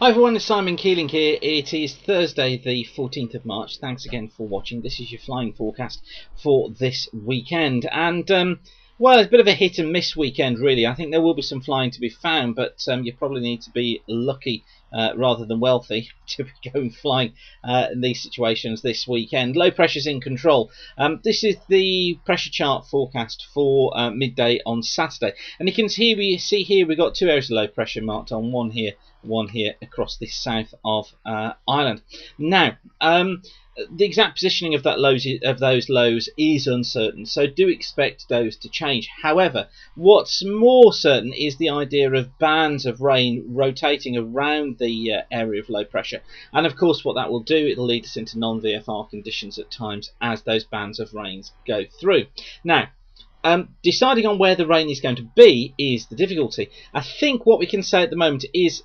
Hi everyone, it's Simon Keeling here. It is Thursday the 14th of March. Thanks again for watching. This is your flying forecast for this weekend. And, well, it's a bit of a hit and miss weekend really. I think there will be some flying to be found, but you probably need to be lucky rather than wealthy to be going flying in these situations this weekend. Low pressure's in control. This is the pressure chart forecast for midday on Saturday. And you can see here we've got two areas of low pressure marked on, one here across the south of Ireland. Now, the exact positioning of those lows is uncertain, so do expect those to change. However, what's more certain is the idea of bands of rain rotating around the area of low pressure, and of course what that will do, it'll lead us into non-VFR conditions at times as those bands of rains go through. Now, deciding on where the rain is going to be is the difficulty. I think what we can say at the moment is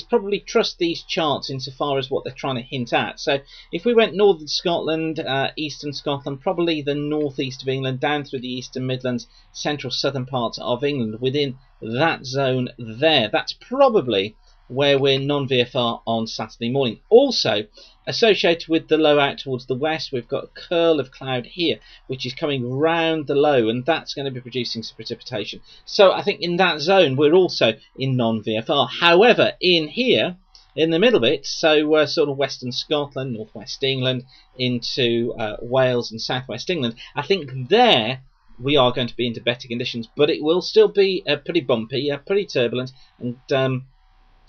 probably trust these charts insofar as what they're trying to hint at. So if we went northern Scotland, eastern Scotland, probably the northeast of England, down through the eastern Midlands, central southern parts of England, within that zone there, that's probably where we're non-VFR on Saturday morning. Also, associated with the low out towards the west, we've got a curl of cloud here, which is coming round the low, and that's going to be producing some precipitation. So I think in that zone, we're also in non-VFR. However, in here, in the middle bit, so sort of western Scotland, northwest England, into Wales and southwest England, I think there we are going to be into better conditions, but it will still be pretty bumpy, pretty turbulent, and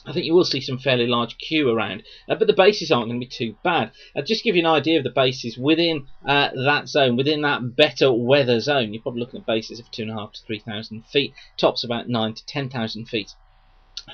I think you will see some fairly large queue around, but the bases aren't going to be too bad. Just to give you an idea of the bases within that zone, within that better weather zone, you're probably looking at bases of 2,500 to 3,000 feet, tops about 9,000 to 10,000 feet.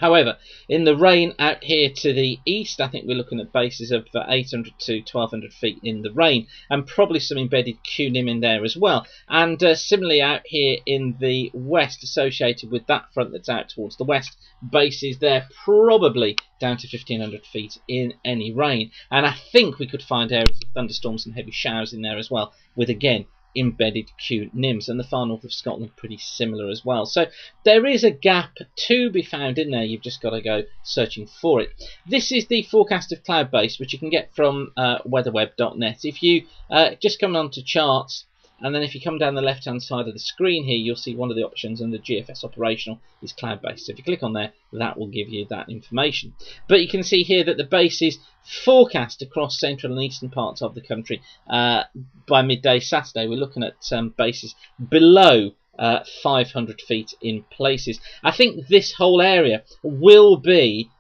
However, in the rain out here to the east, I think we're looking at bases of 800 to 1,200 feet in the rain, and probably some embedded QNIM in there as well. And similarly out here in the west, associated with that front that's out towards the west, bases there probably down to 1,500 feet in any rain. And I think we could find areas of thunderstorms and heavy showers in there as well, with again embedded QNIMs, and the far north of Scotland pretty similar as well. So there is a gap to be found in there. You've just got to go searching for it. This is the forecast of cloud base, which you can get from weatherweb.net. If you just come on to charts, and then if you come down the left hand side of the screen here, you'll see one of the options under GFS operational is cloud based. So if you click on there, that will give you that information. But you can see here that the base is forecast across central and eastern parts of the country by midday Saturday. We're looking at bases below 500 feet in places. I think this whole area will be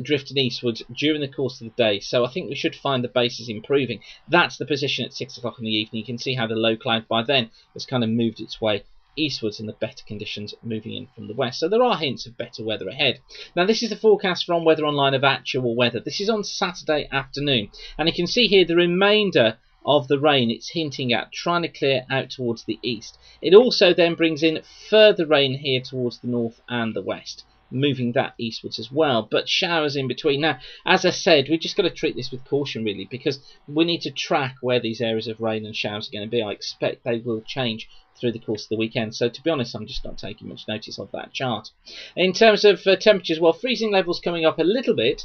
drifting eastwards during the course of the day, so I think we should find the bases improving. That's the position at 6 o'clock in the evening. You can see how the low cloud by then has kind of moved its way eastwards, and the better conditions moving in from the west. So there are hints of better weather ahead. Now this is the forecast from Weather Online of actual weather. This is on Saturday afternoon, and you can see here the remainder of the rain it's hinting at trying to clear out towards the east. It also then brings in further rain here towards the north and the west, moving that eastwards as well, but showers in between. Now, as I said, we've just got to treat this with caution really, because we need to track where these areas of rain and showers are going to be. I expect they will change through the course of the weekend, so to be honest, I'm just not taking much notice of that chart. In terms of temperatures, well, freezing levels coming up a little bit.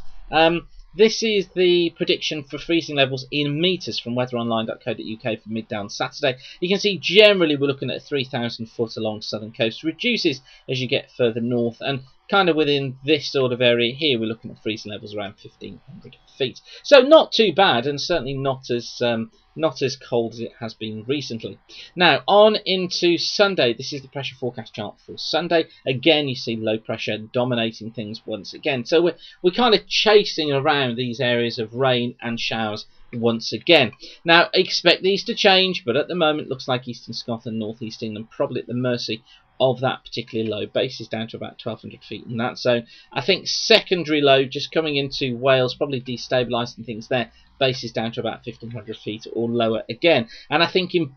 This is the prediction for freezing levels in metres from weatheronline.co.uk for midday on Saturday. You can see generally we're looking at 3,000 foot along southern coast. Reduces as you get further north, and kind of within this sort of area here we're looking at freezing levels around 1,500 feet. So not too bad, and certainly not as cold as it has been recently. Now on into Sunday. This is the pressure forecast chart for Sunday. Again, you see low pressure dominating things once again. So we're kind of chasing around these areas of rain and showers once again. Now expect these to change, but at the moment looks like eastern Scotland, northeast England probably at the mercy of that particularly low. Base is down to about 1,200 feet in that zone. I think secondary low just coming into Wales, probably destabilising things there. Base is down to about 1,500 feet or lower again. And I think in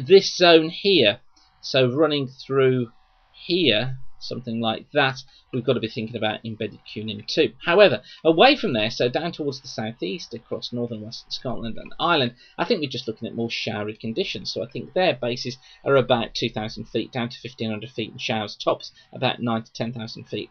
this zone here, so running through here, something like that, we've got to be thinking about embedded QNIM too. However, away from there, so down towards the southeast, across northern western Scotland and Ireland, I think we're just looking at more showery conditions. So I think their bases are about 2,000 feet down to 1,500 feet, and showers tops about 9,000 to 10,000 feet.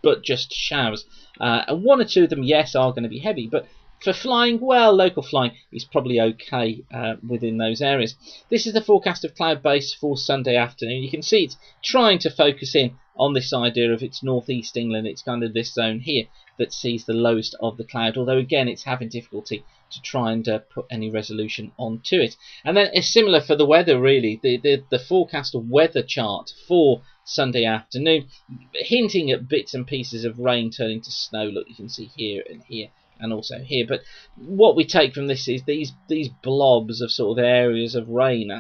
but just showers. And one or two of them, yes, are going to be heavy, but for flying, well, local flying is probably okay within those areas. This is the forecast of cloud base for Sunday afternoon. You can see it's trying to focus in on this idea of it's northeast England. It's kind of this zone here that sees the lowest of the cloud, although again it's having difficulty to try and put any resolution onto it. And then it's similar for the weather, really. The forecast weather chart for Sunday afternoon, hinting at bits and pieces of rain turning to snow. Look, you can see here and here and also here, but what we take from this is these blobs of sort of areas of rain.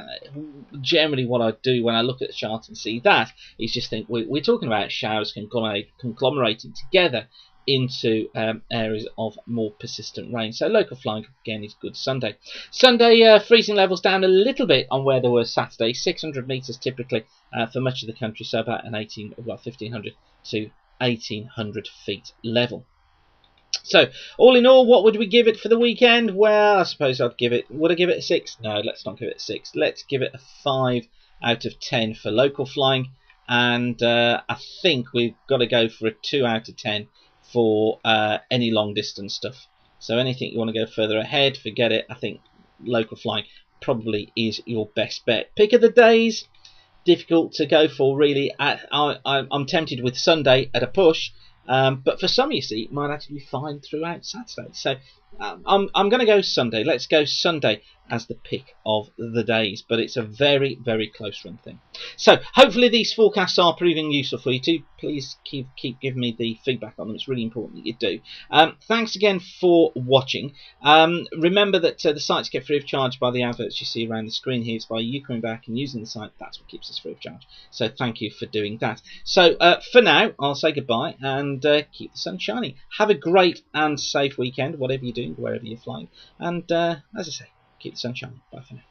Generally what I do when I look at the chart and see that is just think we're talking about showers conglomerating together into areas of more persistent rain. So local flying again is good Sunday. Sunday freezing levels down a little bit on where they were Saturday, 600 metres typically for much of the country, so about an 1500 to 1800 feet level. So, all in all, what would we give it for the weekend? Well, I suppose I'd give it... Would I give it a 6? No, let's not give it a 6. Let's give it a 5 out of 10 for local flying. And I think we've got to go for a 2 out of 10 for any long distance stuff. So anything you want to go further ahead, forget it. I think local flying probably is your best bet. Pick of the days, difficult to go for, really. I'm tempted with Sunday at a push. But for some, you see, it might actually be fine throughout Saturday. So I'm going to go Sunday. Let's go Sunday as the pick of the days. But it's a very, very close run thing. So hopefully these forecasts are proving useful for you too. Please keep giving me the feedback on them. It's really important that you do. Thanks again for watching. Remember that the sites get free of charge by the adverts you see around the screen here. It's by you coming back and using the site. That's what keeps us free of charge. So thank you for doing that. So for now, I'll say goodbye and keep the sun shining. Have a great and safe weekend, whatever you're doing, wherever you're flying. And as I say, keep the sun shining. Bye for now.